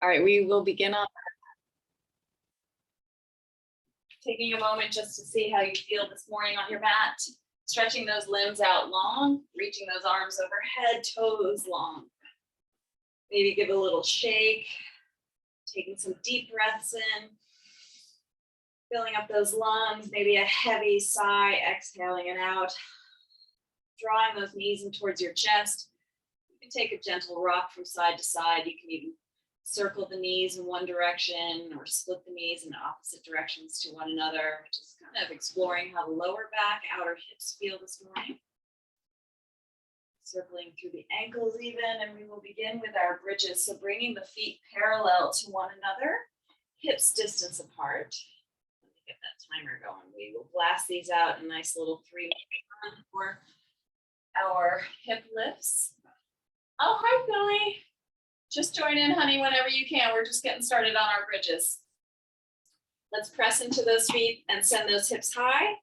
All right, we will begin on taking a moment just to see how you feel this morning on your mat. Stretching those limbs out long, reaching those arms overhead, toes long. Maybe give a little shake, taking some deep breaths in, filling up those lungs, maybe a heavy sigh, exhaling it out. Drawing those knees in towards your chest. You can take a gentle rock from side to side. You can even circle the knees in one direction or split the knees in opposite directions to one another. Just kind of exploring how the lower back, outer hips feel this morning. Circling through the ankles even, and we will begin with our bridges. So bringing the feet parallel to one another, hips distance apart. Let me get that timer going. We will blast these out in a nice little 3-minute run for our hip lifts. Oh, hi, Philly. Just join in, honey, whenever you can. We're just getting started on our bridges. Let's press into those feet and send those hips high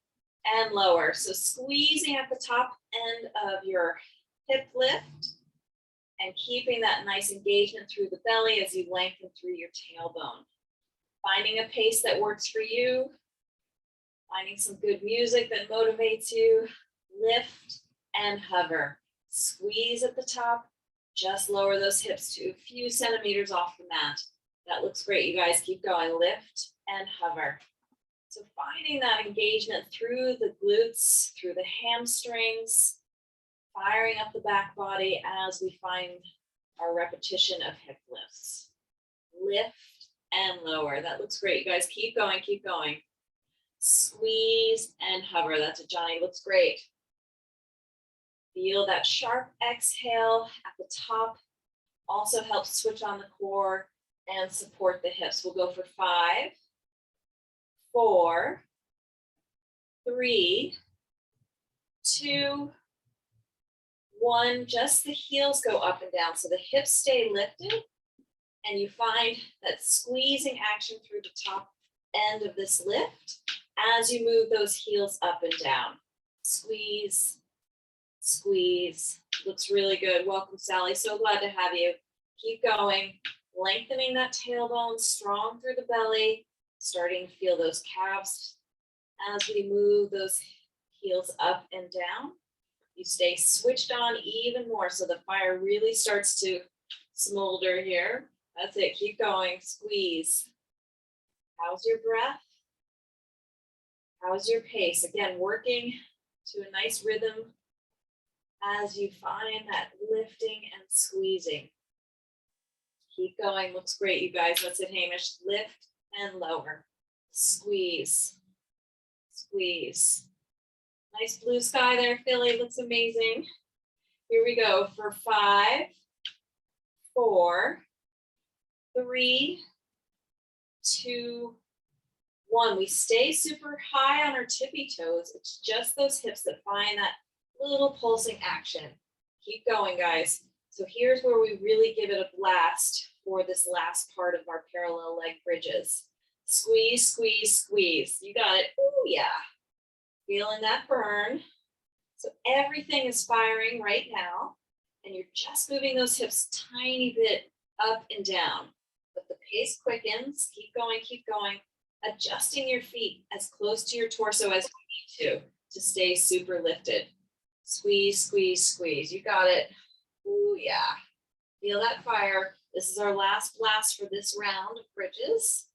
and lower. So squeezing at the top end of your hip lift and keeping that nice engagement through the belly as you lengthen through your tailbone. Finding a pace that works for you. Finding some good music that motivates you. Lift and hover. Squeeze at the top. Just lower those hips to a few centimeters off the mat. That looks great, you guys. Keep going. Lift and hover. So finding that engagement through the glutes, through the hamstrings, firing up the back body as we find our repetition of hip lifts. Lift and lower. That looks great, you guys. Keep going, keep going. Squeeze and hover. That's it, Johnny. Looks great. Feel that sharp exhale at the top. Also helps switch on the core and support the hips. We'll go for 5, 4, 3, 2, 1. Just the heels go up and down. So the hips stay lifted and you find that squeezing action through the top end of this lift as you move those heels up and down. Squeeze. Squeeze. Looks really good. Welcome, Sally. So glad to have you. Keep going. Lengthening that tailbone, strong through the belly. Starting to feel those calves as we move those heels up and down. You stay switched on even more so the fire really starts to smolder here. That's it. Keep going. Squeeze. How's your breath? How's your pace? Again, working to a nice rhythm as you find that lifting and squeezing. Keep going. Looks great, you guys. That's it, Hamish. Lift and lower. Squeeze. Squeeze. Nice blue sky there, Philly. Looks amazing. Here we go for 5, 4, 3, 2, 1. We stay super high on our tippy toes. It's just those hips that find that little pulsing action. Keep going, guys. So here's where we really give it a blast for this last part of our parallel leg bridges. Squeeze, squeeze, squeeze. You got it. Oh yeah. Feeling that burn. So everything is firing right now, and you're just moving those hips tiny bit up and down. But the pace quickens. Keep going, keep going. Adjusting your feet as close to your torso as you need to stay super lifted. Squeeze, squeeze, squeeze. You got it. Ooh, yeah. Feel that fire. This is our last blast for this round of bridges.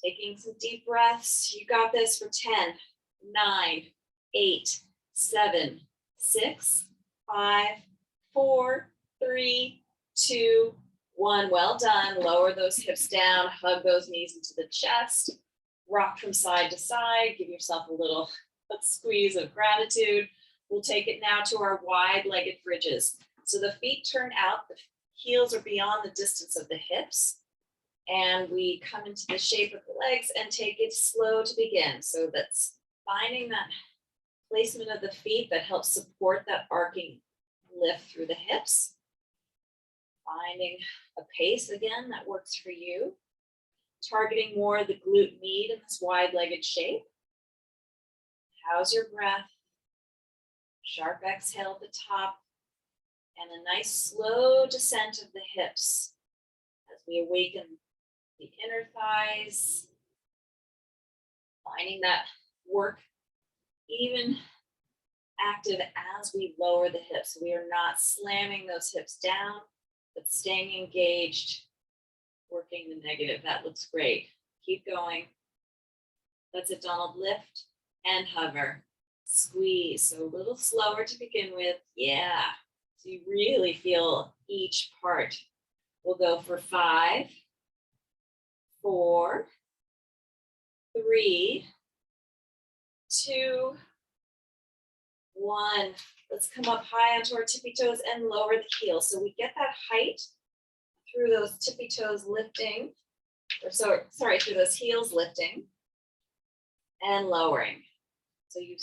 Taking some deep breaths. You got this for 10, 9, 8, 7, 6, 5, 4, 3, 2, 1. Well done. Lower those hips down. Hug those knees into the chest. Rock from side to side. Give yourself a little squeeze of gratitude. We'll take it now to our wide-legged bridges. So the feet turn out, the heels are beyond the distance of the hips, and we come into the shape of the legs and take it slow to begin. So that's finding that placement of the feet that helps support that arcing lift through the hips. Finding a pace, again, that works for you. Targeting more of the glute med in this wide-legged shape. How's your breath? Sharp exhale at the top, and a nice slow descent of the hips as We awaken the inner thighs, finding that work even active as we lower the hips. We are not slamming those hips down, but staying engaged, working the negative. That looks great. Keep going. That's it, Donald. Lift and hover. Squeeze. So a little slower to begin with. Yeah. So you really feel each part. We'll go for 5, 4, 3, 2, 1. Let's come up high onto our tippy toes and lower the heels. So we get that height through those tippy toes lifting, or sorry, through those heels lifting and lowering. So you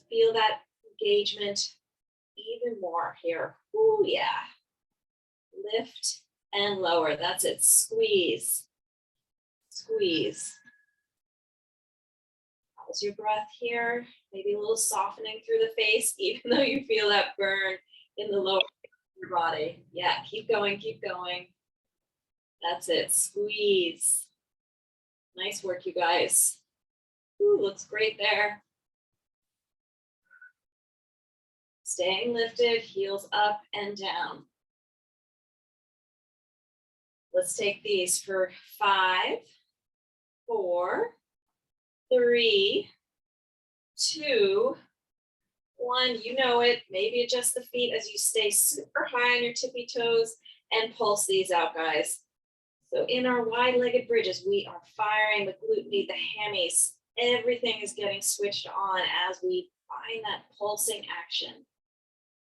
feel that engagement even more here. Ooh, yeah. Lift and lower. That's it. Squeeze. Squeeze. How's your breath here? Maybe a little softening through the face, even though you feel that burn in the lower of your body. Yeah, keep going, keep going. That's it. Squeeze. Nice work, you guys. Ooh, looks great there. Staying lifted, heels up and down. Let's take these for 5, 4, 3, 2, 1. You know it. Maybe adjust the feet as you stay super high on your tippy toes and pulse these out, guys. So in our wide-legged bridges, we are firing the glute med, the hammies. Everything is getting switched on as we find that pulsing action.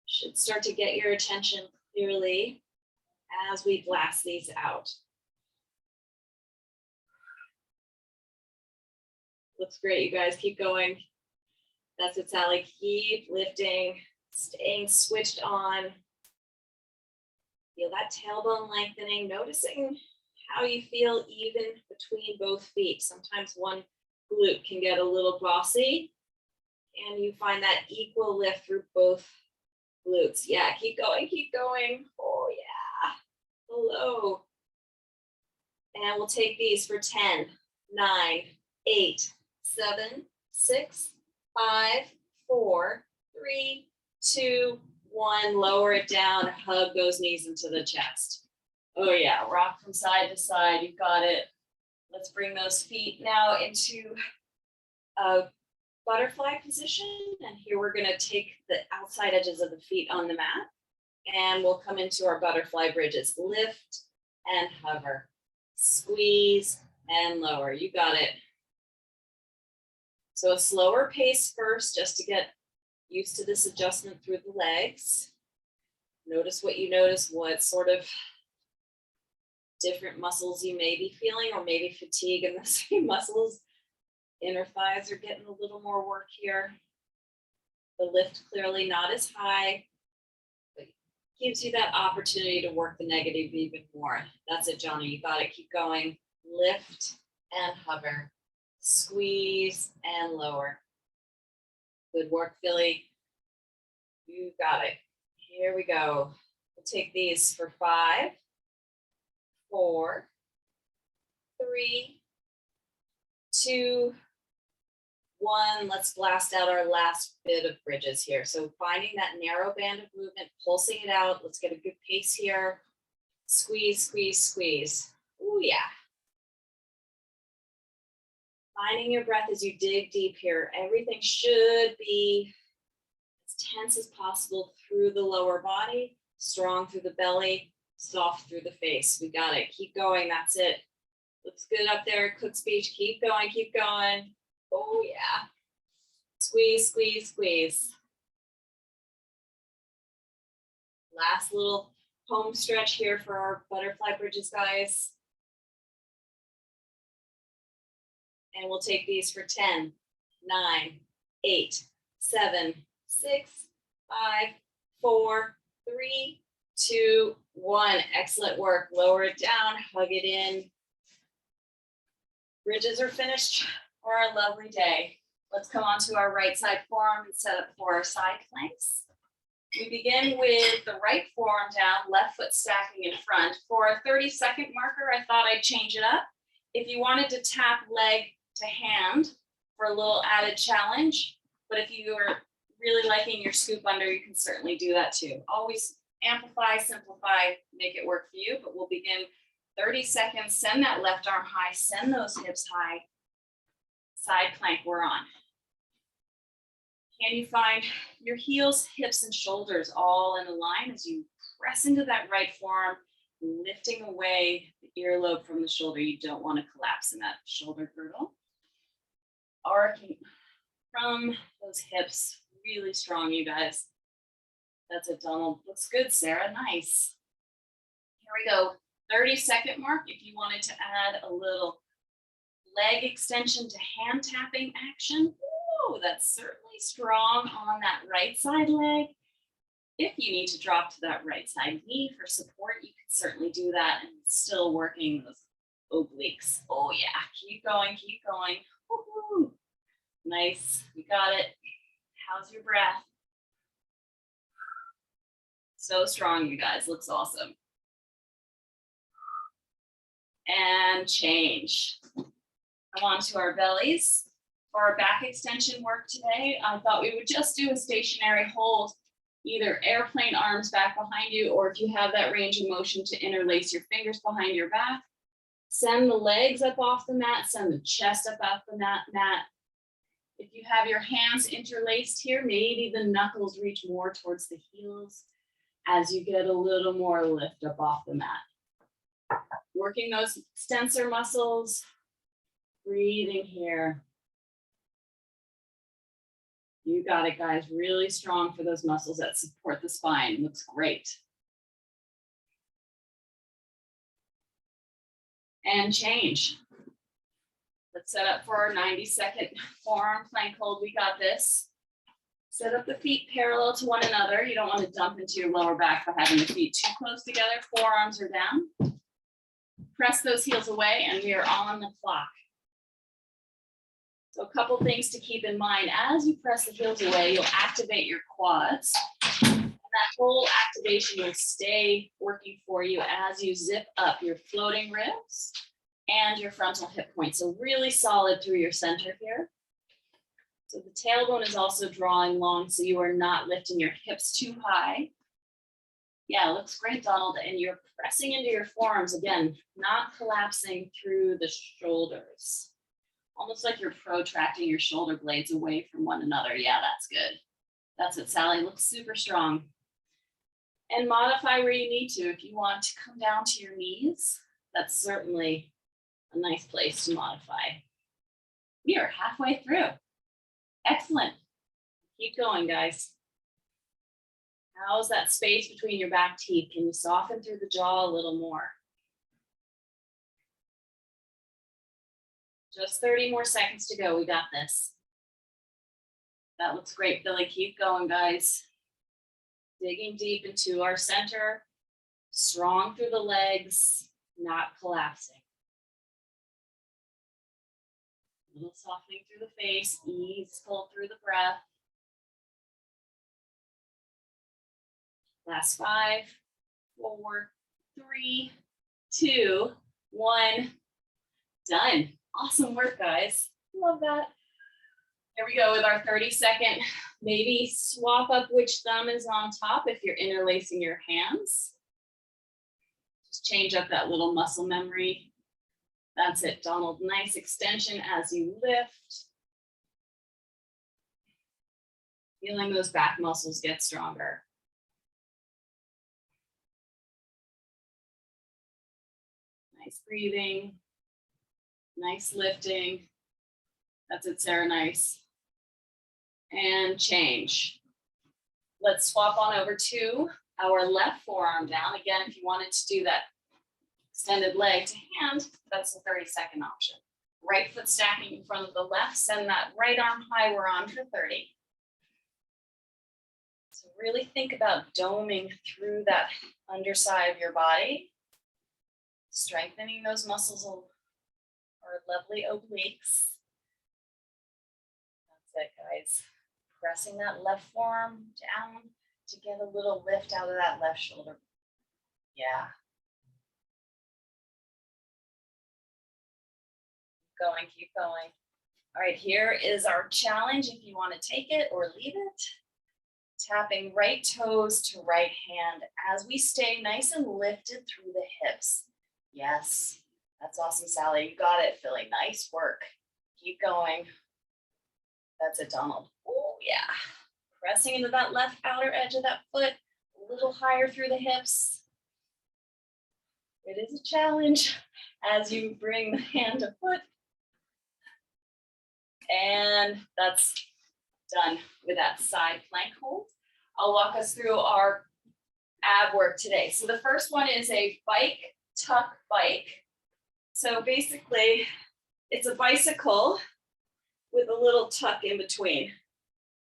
Should start to get your attention clearly as we blast these out. Looks great, you guys. Keep going. That's it, Sally. Keep lifting, staying switched on. Feel that tailbone lengthening, noticing how you feel even between both feet. Sometimes one glute can get a little bossy, and you find that equal lift through both glutes. Yeah, keep going, keep going. Oh, yeah. Hello. And we'll take these for 10, 9, 8, 7, 6, 5, 4, 3, 2, 1. Lower it down. Hug those knees into the chest. Oh, yeah. Rock from side to side. You've got it. Let's bring those feet now into a butterfly position. And here we're going to take the outside edges of the feet on the mat. And we'll come into our butterfly bridges. Lift and hover. Squeeze and lower. You got it. So a slower pace first, just to get used to this adjustment through the legs. Notice what you notice, what sort of different muscles you may be feeling, or maybe fatigue in the same muscles. Inner thighs are getting a little more work here. The lift clearly not as high, but gives you that opportunity to work the negative even more. That's it, Johnny. You got it. Keep going. Lift and hover. Squeeze and lower. Good work, Philly. You got it. Here we go. We'll take these for 5, 4, 3, 2, 1. Let's blast out our last bit of bridges here. So finding that narrow band of movement, pulsing it out. Let's get a good pace here. Squeeze, squeeze, squeeze. Ooh, yeah. Finding your breath as you dig deep here. Everything should be as tense as possible through the lower body, strong through the belly, soft through the face. We got it. Keep going. That's it. Looks good up there. Cook speech. Keep going. Keep going. Oh, yeah. Squeeze, squeeze, squeeze. Last little home stretch here for our butterfly bridges, guys. And we'll take these for 10, 9, 8, 7, 6, 5, 4, 3, 2, 1. Excellent work. Lower it down, hug it in. Bridges are finished for our lovely day. Let's come onto our right side forearm and set up for our side planks. We begin with the right forearm down, left foot stacking in front. For a 30-second marker, I thought I'd change it up. If you wanted to tap leg to hand for a little added challenge, but if you are really liking your scoop under, you can certainly do that too. Always amplify, simplify, make it work for you, but we'll begin 30 seconds. Send that left arm high, send those hips high. Side plank we're on. Can you find your heels, hips, and shoulders all in a line as you press into that right forearm, lifting away the earlobe from the shoulder? You don't want to collapse in that shoulder girdle. Arcing from those hips, really strong, you guys. That's it, Donald. Looks good, Sarah. Nice. Here we go. 30-second mark. If you wanted to add a little leg extension to hand tapping action, ooh, that's certainly strong on that right side leg. If you need to drop to that right side knee for support, you can certainly do that and still working those obliques. Oh yeah, keep going, keep going. Woo-hoo. Nice, you got it. How's your breath? So strong, you guys, looks awesome. And change. Come on to our bellies. For our back extension work today, I thought we would just do a stationary hold, either airplane arms back behind you, or if you have that range of motion to interlace your fingers behind your back, send the legs up off the mat, send the chest up off the mat. If you have your hands interlaced here, maybe the knuckles reach more towards the heels as you get a little more lift up off the mat. Working those extensor muscles, breathing here. You got it, guys. Really strong for those muscles that support the spine. Looks great. And change. Let's set up for our 90-second forearm plank hold. We got this. Set up the feet parallel to one another. You don't want to dump into your lower back by having the feet too close together. Forearms are down. Press those heels away, and we are on the clock. So a couple things to keep in mind. As you press the heels away, you'll activate your quads. And that whole activation will stay working for you as you zip up your floating ribs and your frontal hip points. So really solid through your center here. So the tailbone is also drawing long, so you are not lifting your hips too high. Yeah, looks great, Donald. And you're pressing into your forearms, again, not collapsing through the shoulders. Almost like you're protracting your shoulder blades away from one another. Yeah, that's good. That's it, Sally. Looks super strong. And modify where you need to. If you want to come down to your knees, that's certainly a nice place to modify. We are halfway through. Excellent. Keep going, guys. How's that space between your back teeth? Can you soften through the jaw a little more? Just 30 more seconds to go. We got this. That looks great, Billy. Keep going, guys. Digging deep into our center. Strong through the legs, not collapsing. A little softening through the face, easeful through the breath. Last 5, 4, 3, 2, 1. Done. Awesome work, guys. Love that. Here we go with our 30-second. Maybe swap up which thumb is on top if you're interlacing your hands. Just change up that little muscle memory. That's it, Donald. Nice extension as you lift. Feeling those back muscles get stronger. Nice breathing. Nice lifting. That's it, Sarah. Nice. And change. Let's swap on over to our left forearm down. Again, if you wanted to do that extended leg to hand, that's the 30-second option. Right foot stacking in front of the left. Send that right arm high. We're on for 30. So really think about doming through that underside of your body. Strengthening those muscles or lovely obliques. That's it, guys. Pressing that left forearm down to get a little lift out of that left shoulder. Yeah. Going, keep going. All right, here is our challenge if you want to take it or leave it. Tapping right toes to right hand as we stay nice and lifted through the hips. Yes, that's awesome, Sally. You got it, Philly. Nice work. Keep going. That's it, Donald. Oh, yeah. Pressing into that left outer edge of that foot, a little higher through the hips. It is a challenge as you bring the hand to foot. And that's done with that side plank hold. I'll walk us through our ab work today. So the first one is a bike tuck bike. So basically, it's a bicycle with a little tuck in between.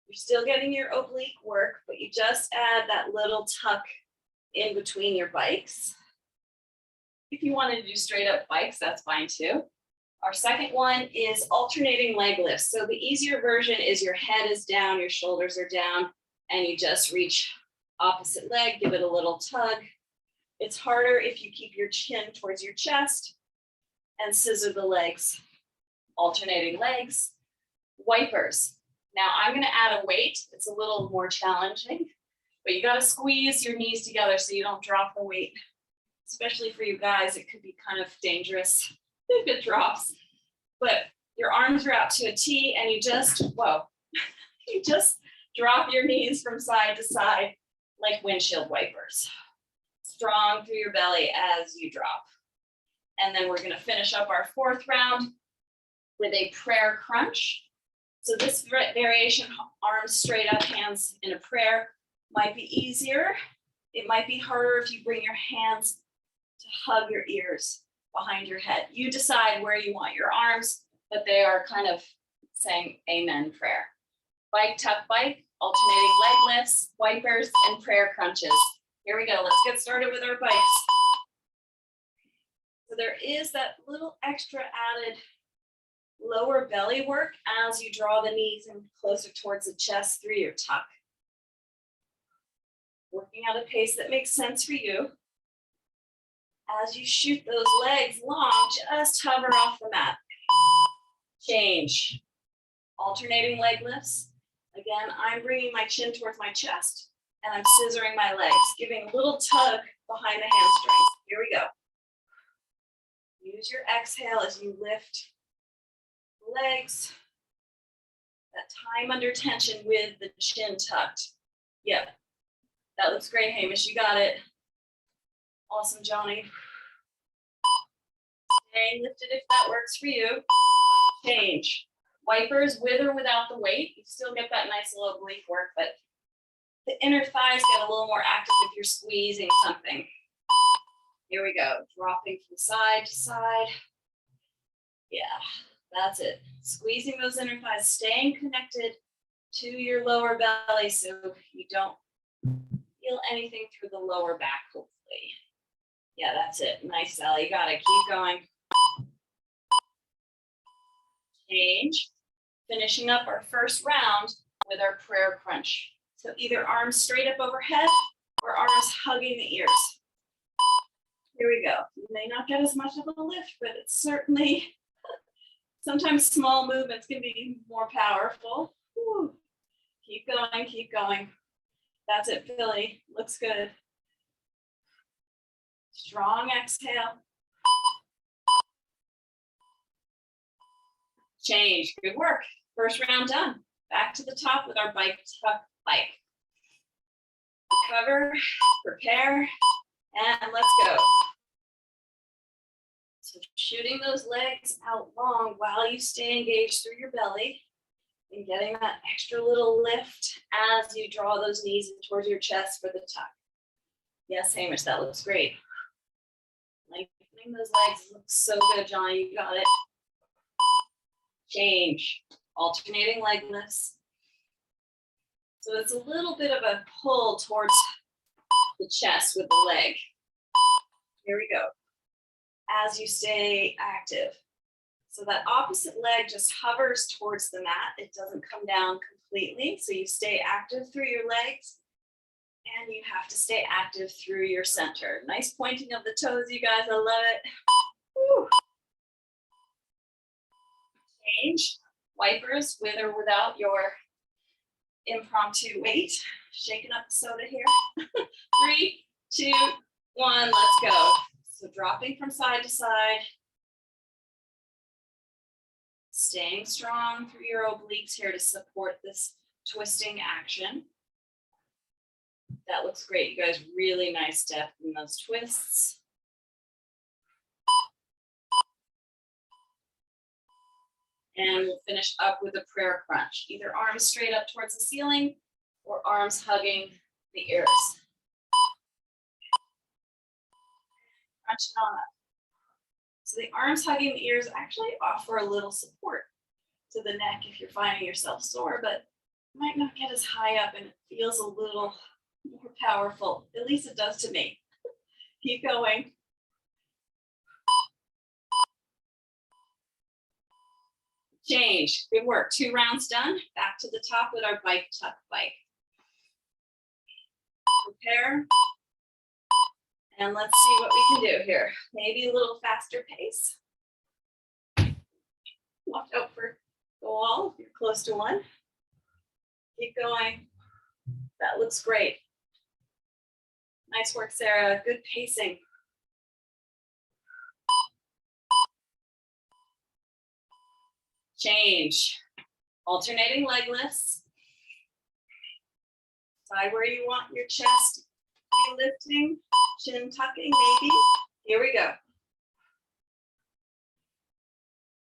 You're still getting your oblique work, but you just add that little tuck in between your bikes. If you want to do straight up bikes, that's fine too. Our second one is alternating leg lifts. So the easier version is your head is down, your shoulders are down, and you just reach opposite leg, give it a little tug. It's harder if you keep your chin towards your chest and scissor the legs. Alternating legs. Wipers. Now I'm going to add a weight. It's a little more challenging, but you got to squeeze your knees together so you don't drop the weight. Especially for you guys, it could be kind of dangerous if it drops. But your arms are out to a T and you just, whoa, you just drop your knees from side to side like windshield wipers. Strong through your belly as you drop. And then we're going to finish up our fourth round with a prayer crunch. So this variation, arms straight up, hands in a prayer, might be easier. It might be harder if you bring your hands to hug your ears behind your head. You decide where you want your arms, but they are kind of saying amen prayer. Bike, tuck, bike, alternating leg lifts, wipers, and prayer crunches. Here we go. Let's get started with our bikes. So there is that little extra added lower belly work as you draw the knees in closer towards the chest through your tuck. Working at a pace that makes sense for you. As you shoot those legs long, just hover off the mat. Change. Alternating leg lifts. Again, I'm bringing my chin towards my chest and I'm scissoring my legs, giving a little tug behind the hamstrings. Here we go. Use your exhale as you lift legs. That time under tension with the chin tucked. Yep. That looks great, Hamish. You got it. Awesome, Johnny. Stay lifted if that works for you. Change. Wipers with or without the weight. You still get that nice little oblique work, but the inner thighs get a little more active if you're squeezing something. Here we go. Dropping from side to side. Yeah, that's it. Squeezing those inner thighs, staying connected to your lower belly so you don't feel anything through the lower back, hopefully. Yeah, that's it. Nice, Sally. You got it. Keep going. Change. Finishing up our first round with our prayer crunch. So either arms straight up overhead or arms hugging the ears. Here we go. You may not get as much of a lift, but it's certainly, sometimes small movements can be more powerful. Whew. Keep going, keep going. That's it, Philly. Looks good. Strong exhale. Change. Good work. First round done. Back to the top with our bike tuck bike. Recover, prepare, and let's go. So shooting those legs out long while you stay engaged through your belly and getting that extra little lift as you draw those knees in towards your chest for the tuck. Yes, Hamish, that looks great. Lengthening those legs looks so good, Johnny. You got it. Change. Alternating leg lifts. So it's a little bit of a pull towards the chest with the leg. Here we go. As you stay active. So that opposite leg just hovers towards the mat. It doesn't come down completely. So you stay active through your legs. And you have to stay active through your center. Nice pointing of the toes, you guys. I love it. Woo. Change. Wipers with or without your impromptu weight. Shaking up the soda here. 3, 2, 1, let's go. So dropping from side to side. Staying strong through your obliques here to support this twisting action. That looks great, you guys. Really nice depth in those twists. And we'll finish up with a prayer crunch. Either arms straight up towards the ceiling or arms hugging the ears. Crunch it on up. So the arms hugging the ears actually offer a little support to the neck if you're finding yourself sore, but might not get as high up and it feels a little more powerful. At least it does to me. Keep going. Change. Good work. 2 rounds done. Back to the top with our bike tuck bike. Prepare. And let's see what we can do here. Maybe a little faster pace. Watch out for the wall if you're close to one. Keep going. That looks great. Nice work, Sarah. Good pacing. Change. Alternating leg lifts. Decide where you want your chest to be lifting, chin tucking maybe. Here we go.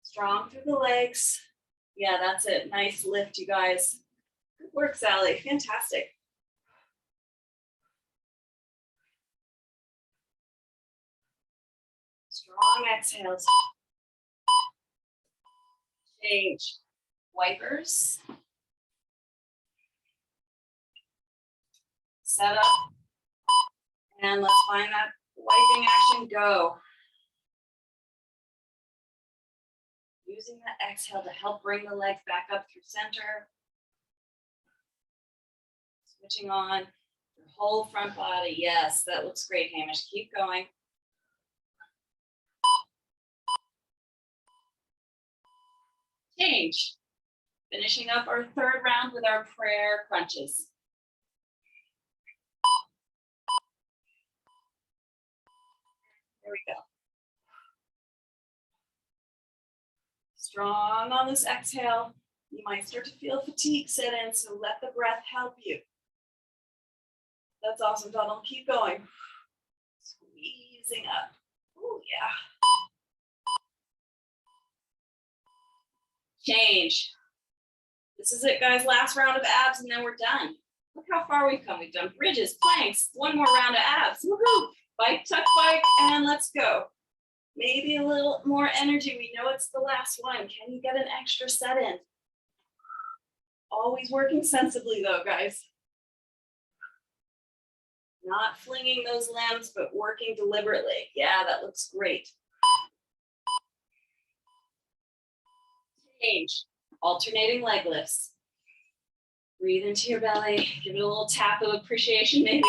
Strong through the legs. Yeah, that's it. Nice lift, you guys. Good work, Sally. Fantastic. Strong exhales. Change. Wipers. Set up. And let's find that wiping action. Go. Using that exhale to help bring the legs back up through center. Switching on your whole front body. Yes, that looks great, Hamish. Keep going. Change. Finishing up our 3rd round with our prayer crunches. There we go. Strong on this exhale. You might start to feel fatigue set in, so let the breath help you. That's awesome, Donald. Keep going. Squeezing up. Oh, yeah. Change. This is it, guys. Last round of abs, and then we're done. Look how far we've come. We've done bridges, planks, 1 more round of abs. Woohoo! Bike, tuck, bike, and let's go. Maybe a little more energy. We know it's the last one. Can you get an extra set in? Always working sensibly though, guys. Not flinging those limbs, but working deliberately. Yeah, that looks great. Change. Alternating leg lifts. Breathe into your belly. Give it a little tap of appreciation, maybe.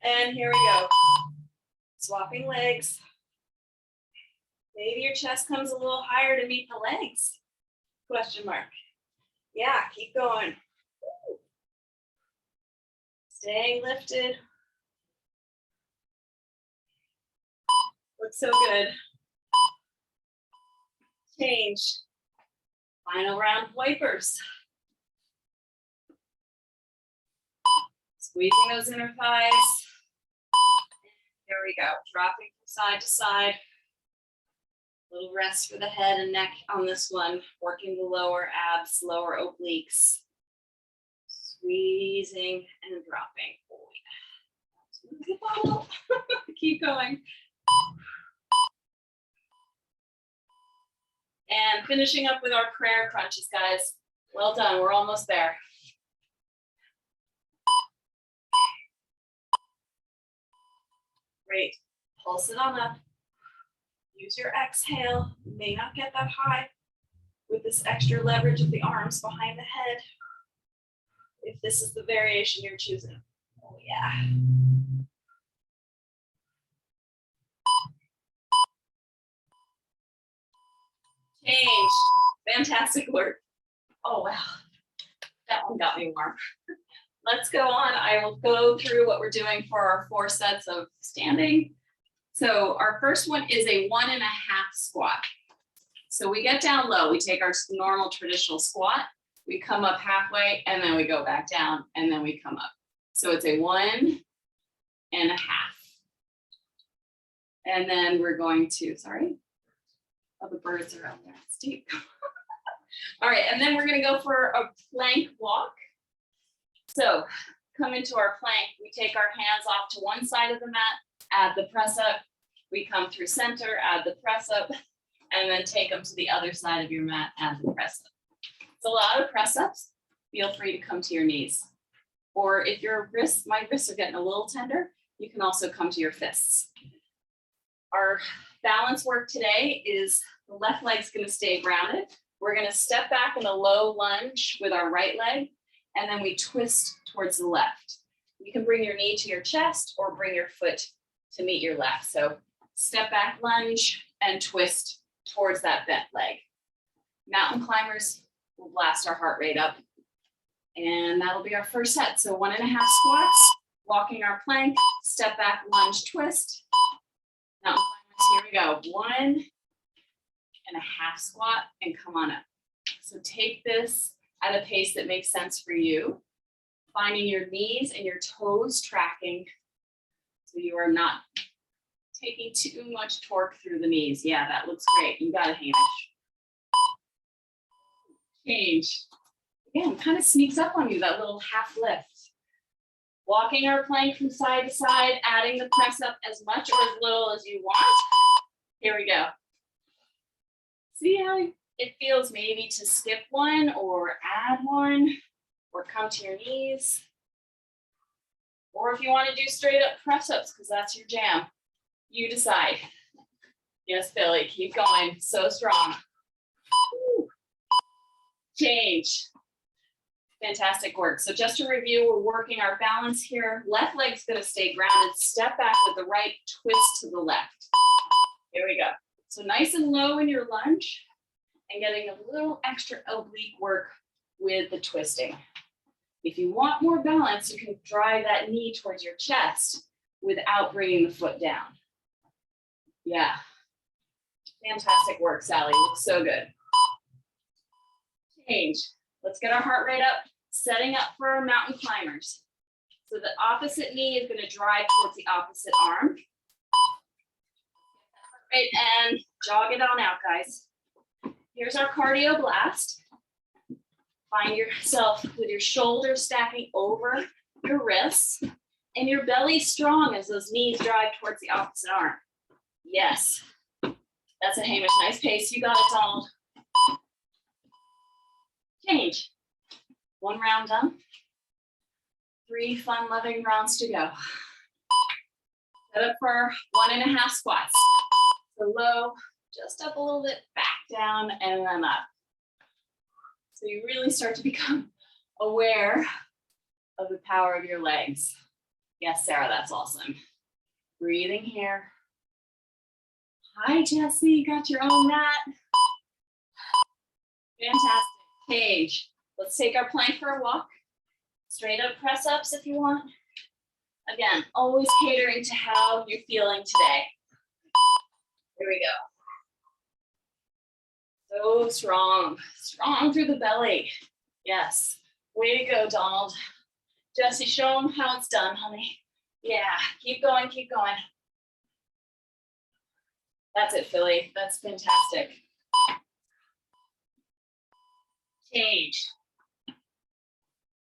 And here we go. Swapping legs. Maybe your chest comes a little higher to meet the legs. Question mark. Yeah, keep going. Staying lifted. Looks so good. Change. Final round wipers. Squeezing those inner thighs. Here we go. Dropping from side to side. Little rest for the head and neck on this one. Working the lower abs, lower obliques. Squeezing and dropping. Oh, yeah. Keep going. And finishing up with our prayer crunches, guys. Well done. We're almost there. Great. Pulse it on up. Use your exhale. You may not get that high with this extra leverage of the arms behind the head. if this is the variation you're choosing. Oh yeah. Change. Fantastic work. Oh wow. That one got me warm. Let's go on. I will go through what we're doing for our 4 sets of standing. So our first one is a 1.5 squat. So we get down low. We take our normal traditional squat. We come up halfway and then we go back down and then we come up. So it's a 1.5. And then we're going to, sorry. Oh, the birds are out there. It's deep. All right, and then we're gonna go for a plank walk. So come into our plank, we take our hands off to one side of the mat, add the press up, we come through center, add the press up, and then take them to the other side of your mat, add the press up. It's a lot of press ups, feel free to come to your knees. Or if your wrists, my wrists are getting a little tender, you can also come to your fists. Our balance work today is the left leg's gonna stay grounded. We're gonna step back in a low lunge with our right leg, and then we twist towards the left. You can bring your knee to your chest or bring your foot to meet your left. So step back, lunge, and twist towards that bent leg. Mountain climbers will blast our heart rate up. And that'll be our first set. So 1.5 squats, walking our plank, step back, lunge, twist. Mountain climbers, here we go. 1.5 squat and come on up. So take this at a pace that makes sense for you, finding your knees and your toes tracking so you are not taking too much torque through the knees. Yeah, that looks great. You got it, Hamish. Change. Again, kind of sneaks up on you, that little half lift. Walking our plank from side to side, adding the press up as much or as little as you want. Here we go. See how it feels maybe to skip one or add one or come to your knees. Or if you want to do straight up press ups because that's your jam, you decide. Yes, Billy, keep going. So strong. Woo. Change. Fantastic work. So just to review, we're working our balance here. Left leg's going to stay grounded. Step back with the right, twist to the left. Here we go. So nice and low in your lunge and getting a little extra oblique work with the twisting. If you want more balance, you can drive that knee towards your chest without bringing the foot down. Yeah. Fantastic work, Sally. Looks so good. Change. Let's get our heart rate up, setting up for our mountain climbers. So the opposite knee is going to drive towards the opposite arm. Right, and jog it on out, guys. Here's our cardio blast. Find yourself with your shoulders stacking over your wrists and your belly strong as those knees drive towards the opposite arm. Yes, that's a Hamish. Nice pace. You got it, Donald. Change. 1 round done. 3 fun-loving rounds to go. Set up for 1.5 squats. So low, just up a little bit, back down, and then up. So you really start to become aware of the power of your legs. Yes, Sarah, that's awesome. Breathing here. Hi, Jessie, got your own mat. Fantastic. Change. Let's take our plank for a walk. Straight up press ups if you want. Again, always catering to how you're feeling today. Here we go. So strong, strong through the belly. Yes, way to go, Donald. Jesse, show them how it's done, honey. Yeah, keep going, keep going. That's it, Philly. That's fantastic. Change.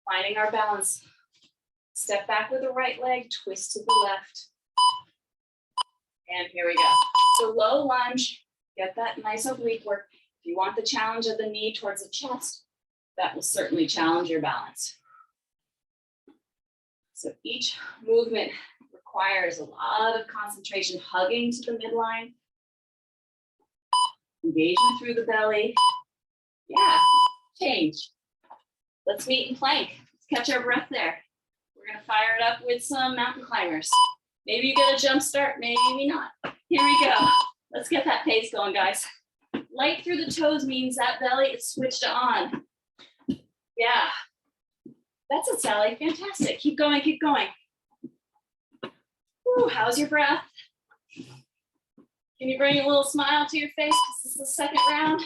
Finding our balance. Step back with the right leg, twist to the left. And here we go. So low lunge, get that nice oblique work. If you want the challenge of the knee towards the chest, that will certainly challenge your balance. So each movement requires a lot of concentration, hugging to the midline, engagement through the belly. Yeah, change. Let's meet in plank. catch our breath there. We're gonna fire it up with some mountain climbers. Maybe you get a jump start, maybe not. Here we go. Let's get that pace going, guys. Light through the toes means that belly is switched on. Yeah. That's it, Sally. Fantastic. Keep going, keep going. Woo, how's your breath? Can you bring a little smile to your face? This is the second round.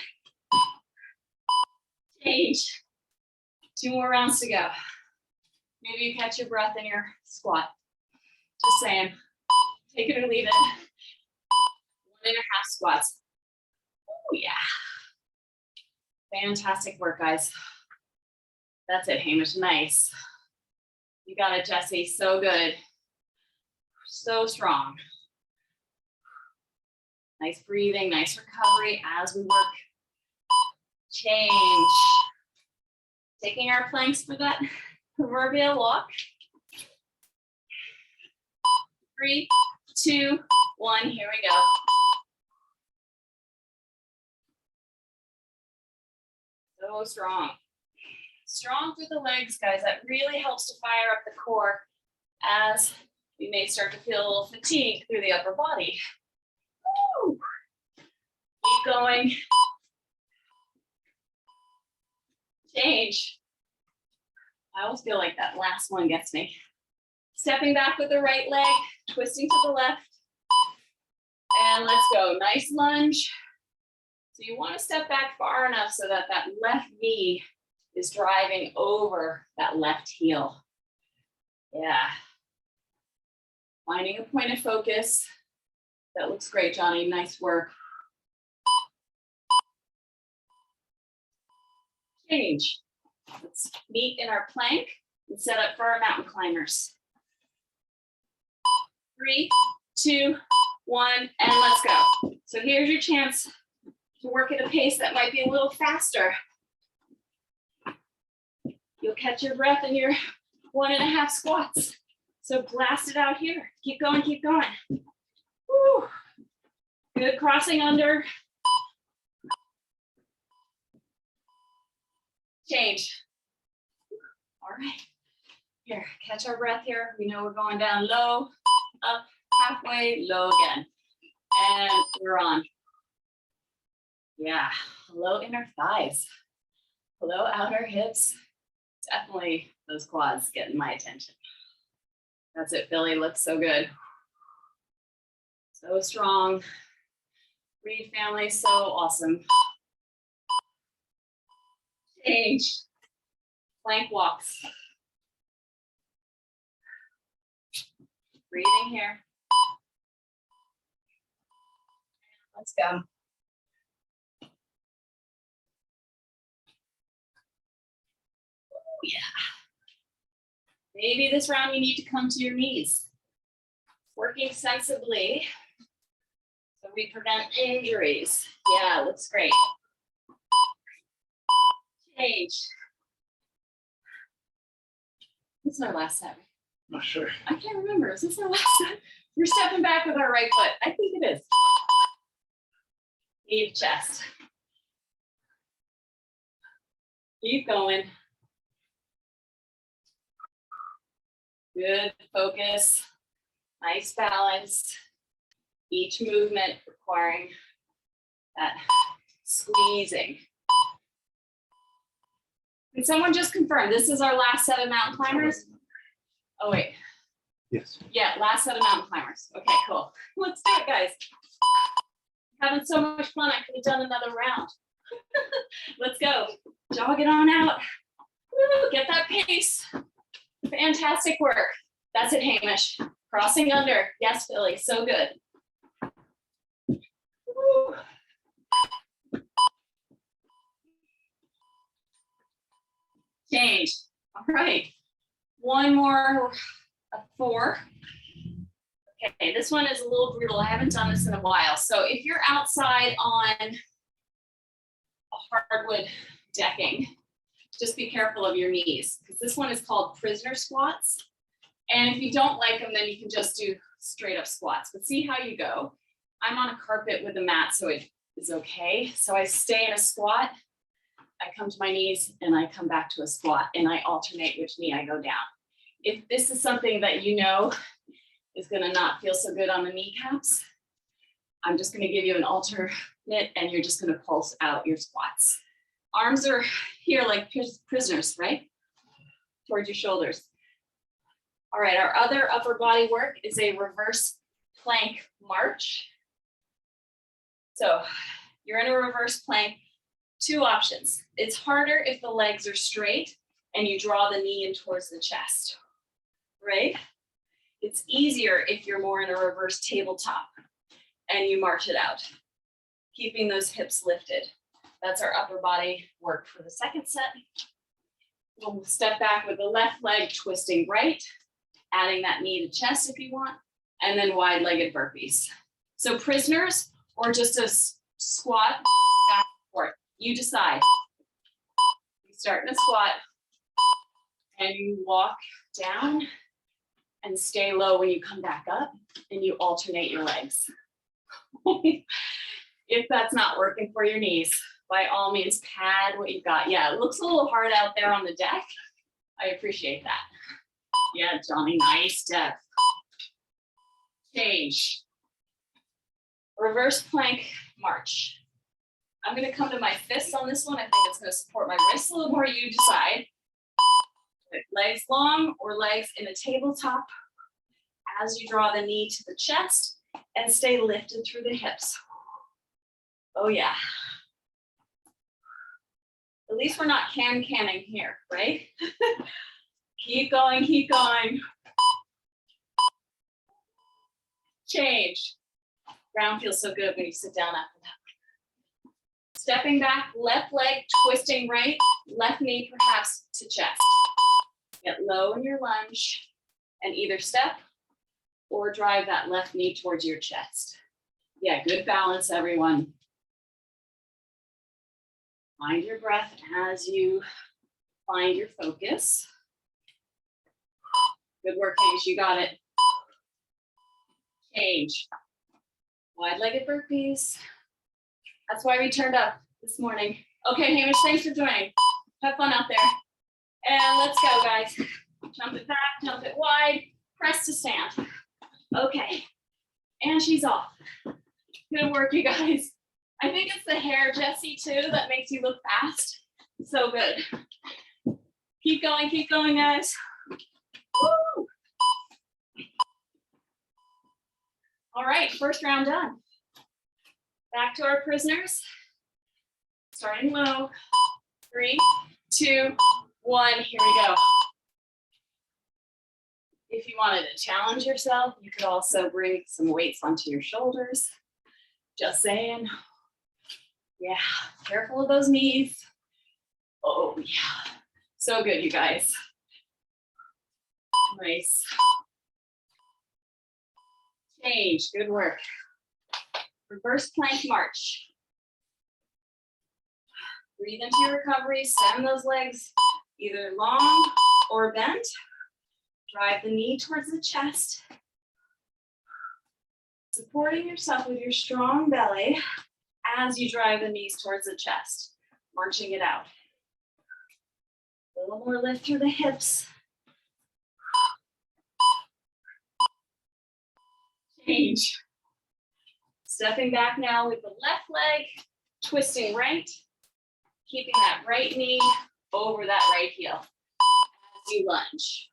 Change. 2 more rounds to go. Maybe you catch your breath in your squat. Just saying. Take it or leave it. 1.5 squats. Oh yeah. Fantastic work, guys. That's it, Hamish. Nice. You got it, Jesse. So good. So strong. Nice breathing, nice recovery as we work. Change. Taking our planks for that proverbial walk. 3, 2, 1, here we go. So strong. Strong through the legs, guys. That really helps to fire up the core as we may start to feel a little fatigue through the upper body. Woo. Keep going. Change. I always feel like that last one gets me. Stepping back with the right leg, twisting to the left. And let's go. Nice lunge. So you want to step back far enough so that that left knee is driving over that left heel. Yeah. Finding a point of focus. That looks great, Johnny. Nice work. Change. Let's meet in our plank and set up for our mountain climbers. 3, 2, 1, and let's go. So here's your chance to work at a pace that might be a little faster. You'll catch your breath in your 1.5 squats. So blast it out here. Keep going, keep going. Woo. Good, crossing under. Change. All right. Here, catch our breath here. We know we're going down low, up, halfway, low again. And we're on. Yeah, hello inner thighs. Hello outer hips. Definitely those quads getting my attention. That's it, Billy. Looks so good. So strong. Reed family, so awesome. Change. Plank walks. Breathing here. Let's go. Yeah. Maybe this round you need to come to your knees. Working sensibly so we prevent injuries. Yeah, looks great. Change. This is our last set. Not sure. I can't remember. Is this our last set? We're stepping back with our right foot. I think it is. Leave chest. Keep going. Good focus. Nice balance. Each movement requiring that squeezing. Can someone just confirm this is our last set of mountain climbers? Oh, wait. Yes. Yeah, last set of mountain climbers. Okay, cool. Let's do it, guys. Having so much fun, I could have done another round. Let's go. Jog it on out. Woo, get that pace. Fantastic work. That's it, Hamish. Crossing under. Yes, Billy. So good. Woo. Change. All right. One more, a 4. Okay, this one is a little brutal. I haven't done this in a while. So if you're outside on a hardwood decking, just be careful of your knees because this one is called prisoner squats. And if you don't like them, then you can just do straight up squats, but see how you go. I'm on a carpet with a mat, so it is okay. So I stay in a squat I come to my knees and I come back to a squat and I alternate which knee I go down. If this is something that you know is gonna not feel so good on the kneecaps, I'm just gonna give you an alternate and you're just gonna pulse out your squats. Arms are here like prisoners, right? Towards your shoulders. All right, our other upper body work is a reverse plank march. So you're in a reverse plank, 2 options. It's harder if the legs are straight and you draw the knee in towards the chest, right? It's easier if you're more in a reverse tabletop and you march it out, keeping those hips lifted. That's our upper body work for the second set. We'll step back with the left leg twisting right, adding that knee to chest if you want, and then wide-legged burpees. So prisoners or just a squat back and forth. You decide. You start in a squat and you walk down and stay low when you come back up and you alternate your legs. If that's not working for your knees, by all means, pad what you've got. Yeah, it looks a little hard out there on the deck. I appreciate that. Yeah, Johnny, nice step. Change. Reverse plank march. I'm gonna come to my fists on this one. I think it's gonna support my wrists a little more. You decide. Legs long or legs in a tabletop as you draw the knee to the chest and stay lifted through the hips. Oh yeah. At least we're not canning here, right? Keep going, keep going. Change. Ground feels so good when you sit down after that. Stepping back, left leg twisting right, left knee perhaps to chest. Get low in your lunge and either step or drive that left knee towards your chest. Yeah, good balance, everyone. Find your breath as you find your focus. Good work, Hamish, you got it. Change. Wide-legged burpees. That's why we turned up this morning. Okay, Hamish, thanks for joining. Have fun out there. And let's go, guys. Jump it back, jump it wide, press to stand. Okay, and she's off. Good work, you guys. I think it's the hair, Jessie, too, that makes you look fast. So good. Keep going, guys. Woo! All right, first round done. Back to our prisoners. Starting low. 3, 2, 1, here we go. If you wanted to challenge yourself, you could also bring some weights onto your shoulders. Just saying. Yeah, careful of those knees. Oh yeah, so good, you guys. Nice. Change, good work. Reverse plank march. Breathe into your recovery, send those legs either long or bent. Drive the knee towards the chest. Supporting yourself with your strong belly as you drive the knees towards the chest, marching it out. A little more lift through the hips. Change. Stepping back now with the left leg, twisting right, keeping that right knee over that right heel as you lunge.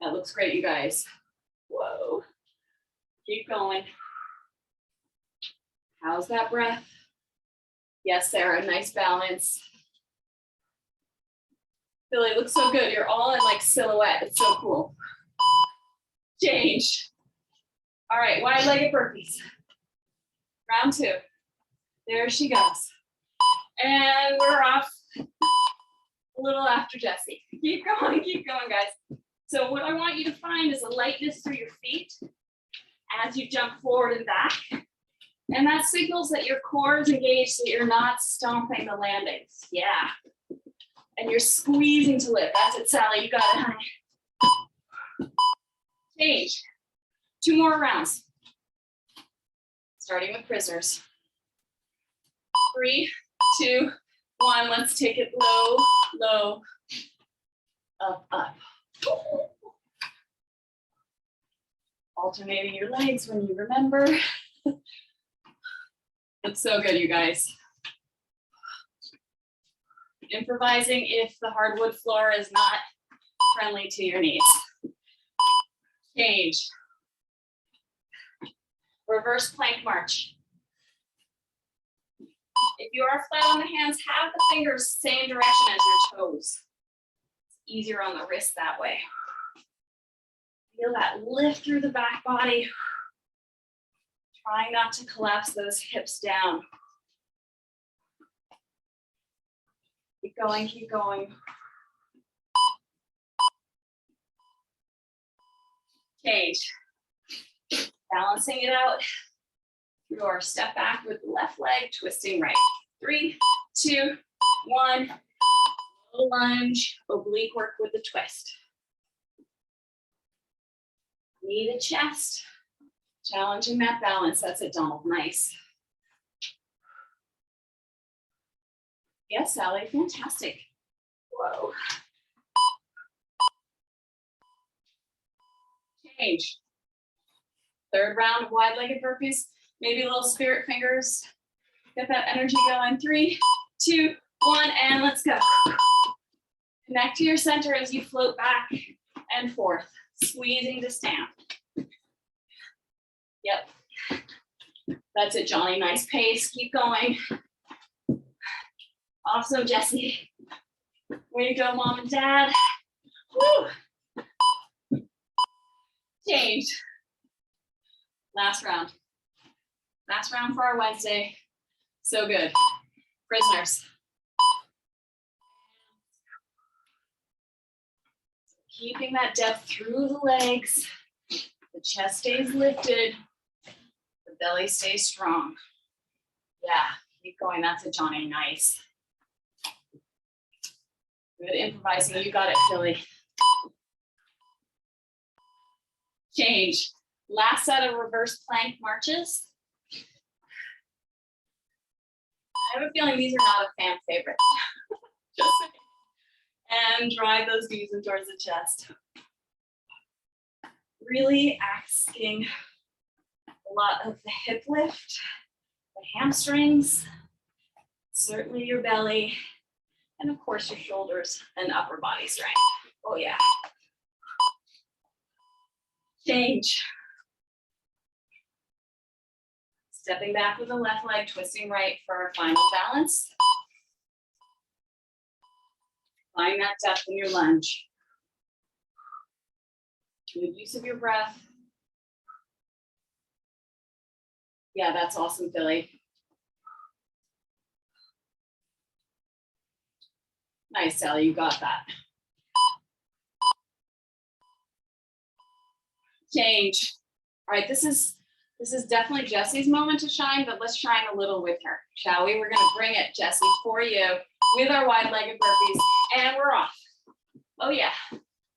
That looks great, you guys. Whoa. Keep going. How's that breath? Yes, Sarah, nice balance. Billy, it looks so good. You're all in like silhouette. It's so cool. Change. All right, wide-legged burpees. Round 2. There she goes. And we're off a little after Jessie. Keep going, guys. So what I want you to find is a lightness through your feet as you jump forward and back. And that signals that your core is engaged, that you're not stomping the landings. Yeah. And you're squeezing to lift. That's it, Sally. You got it, honey. Change. 2 more rounds. Starting with prisoners. 3, 2, 1. Let's take it low, low, up, up. Alternating your legs when you remember. It's so good, you guys. Improvising if the hardwood floor is not friendly to your knees. Change. Reverse plank march. If you are flat on the hands, have the fingers same direction as your toes. It's easier on the wrist that way. Feel that lift through the back body. Trying not to collapse those hips down. Keep going, keep going. Change. Balancing it out. Your step back with the left leg, twisting right. 3, 2, 1. Little lunge, oblique work with the twist. Knee to chest. Challenging that balance. That's it, Donald. Nice. Yes, Sally. Fantastic. Whoa. Change. Third round of wide-legged burpees. Maybe little spirit fingers. Get that energy going. 3, 2, 1, and let's go. Connect to your center as you float back and forth, squeezing to stand. Yep. That's it, Johnny. Nice pace. Keep going. Awesome, Jesse. Way to go, mom and dad. Woo. Change. Last round. Last round for our Wednesday. So good. Prisoners. Keeping that depth through the legs. The chest stays lifted. The belly stays strong. Yeah, keep going. That's it, Johnny. Nice. Good improvising. You got it, Philly. Change. Last set of reverse plank marches. I have a feeling these are not a fan favorite. Just saying. And drive those knees in towards the chest. Really asking a lot of the hip lift, the hamstrings, certainly your belly, and of course your shoulders and upper body strength. Oh yeah. Change. Stepping back with the left leg, twisting right for our final balance. Find that depth in your lunge. Good use of your breath. Yeah, that's awesome, Philly. Nice, Sally, you got that. Change. All right, this is definitely Jesse's moment to shine, but let's shine a little with her, shall we? We're gonna bring it, Jesse, for you with our wide-legged burpees, and we're off. Oh yeah,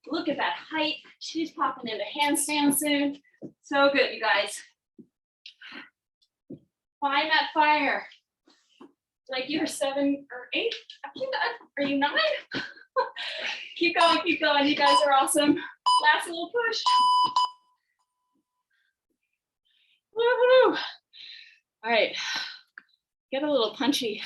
look at that height. She's popping into handstand soon. So good, you guys. Find that fire. Like you're 7 or 8. Are you 9? Keep going, keep going. You guys are awesome. Last little push. Woohoo! All right, get a little punchy.